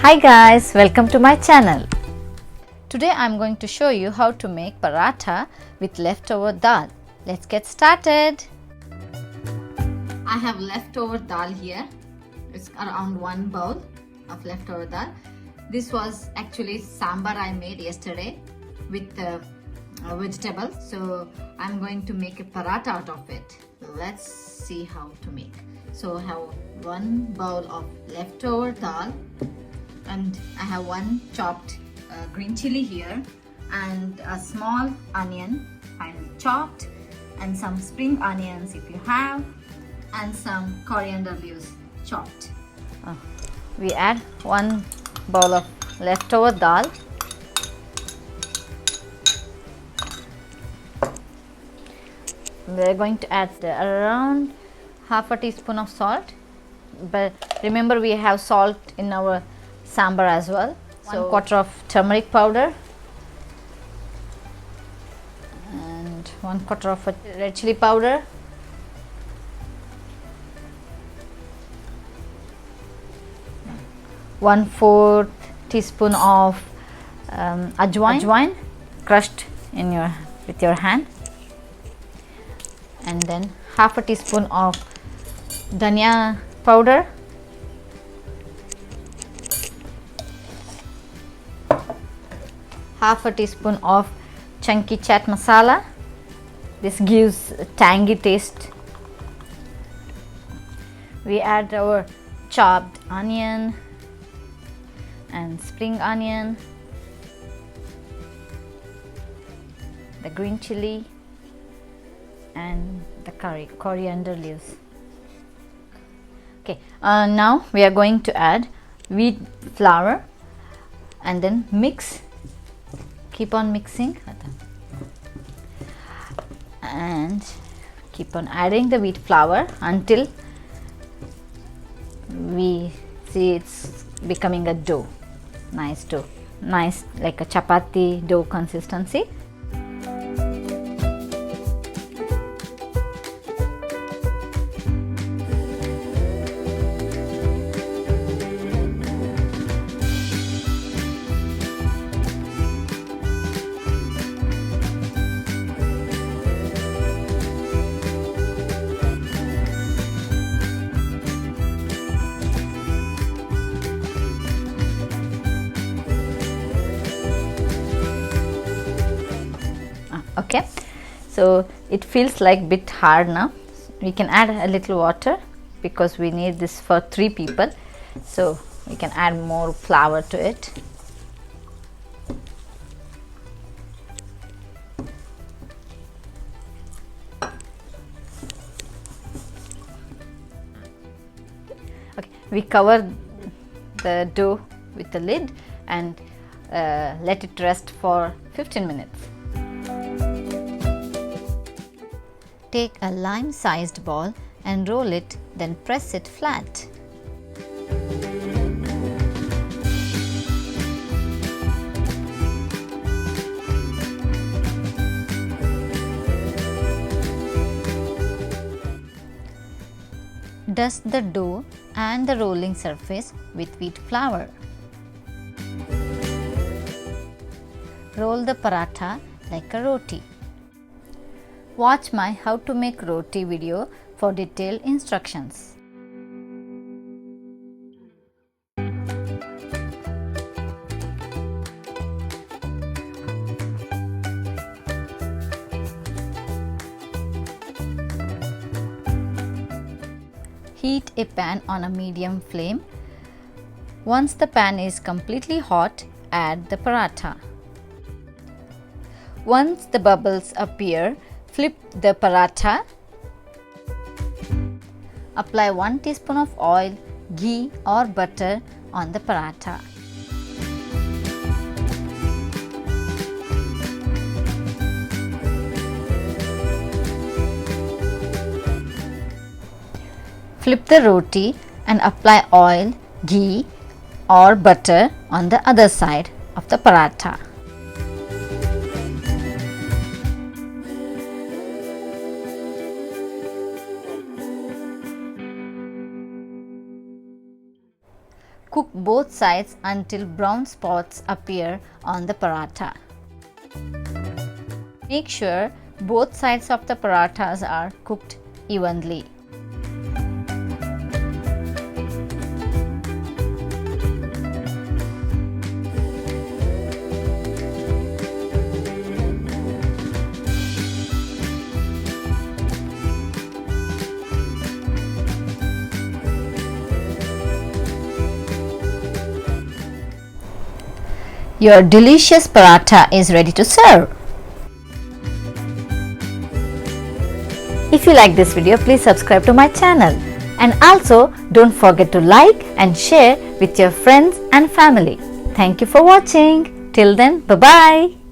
Hi guys, welcome to my channel. Today I am going to show you how to make paratha with leftover dal. Let's get started. I have leftover dal here. It's around 1 bowl of leftover dal. This was actually sambar I made yesterday with vegetables. So I'm going to make a paratha out of it. Let's see how to make. So I have 1 bowl of leftover dal. And I have 1 chopped green chili here and a small onion finely chopped and some spring onions if you have and some coriander leaves chopped. We add 1 bowl of leftover dal. We are going to add around half a teaspoon of salt, but remember we have salt in our sambar as well. So 1/4 of turmeric powder and 1/4 of red chili powder, one-fourth teaspoon of ajwain crushed in with your hand, and then half a teaspoon of dhania powder, half a teaspoon of chunky chaat masala. This gives a tangy taste. We add our chopped onion and spring onion, the green chili and the coriander leaves. Okay, now we are going to add wheat flour and then mix. Keep on mixing and keep on adding the wheat flour until we see it's becoming a dough, nice dough, nice like a chapati dough consistency. Okay, so it feels like bit hard now. We can add a little water because we need this for 3 people, so we can add more flour to it. Okay, we cover the dough with the lid and let it rest for 15 minutes. Take a lime-sized ball and roll it, then press it flat. Dust the dough and the rolling surface with wheat flour. Roll the paratha like a roti. Watch my how to make roti video for detailed instructions. Heat a pan on a medium flame. Once the pan is completely hot, add the paratha. Once the bubbles appear, flip the paratha. Apply 1 teaspoon of oil, ghee or butter on the paratha. Flip the roti and apply oil, ghee or butter on the other side of the paratha. Cook both sides until brown spots appear on the paratha. Make sure both sides of the parathas are cooked evenly. Your delicious paratha is ready to serve. If you like this video, please subscribe to my channel, and also don't forget to like and share with your friends and family. Thank you for watching. Till then, bye-bye.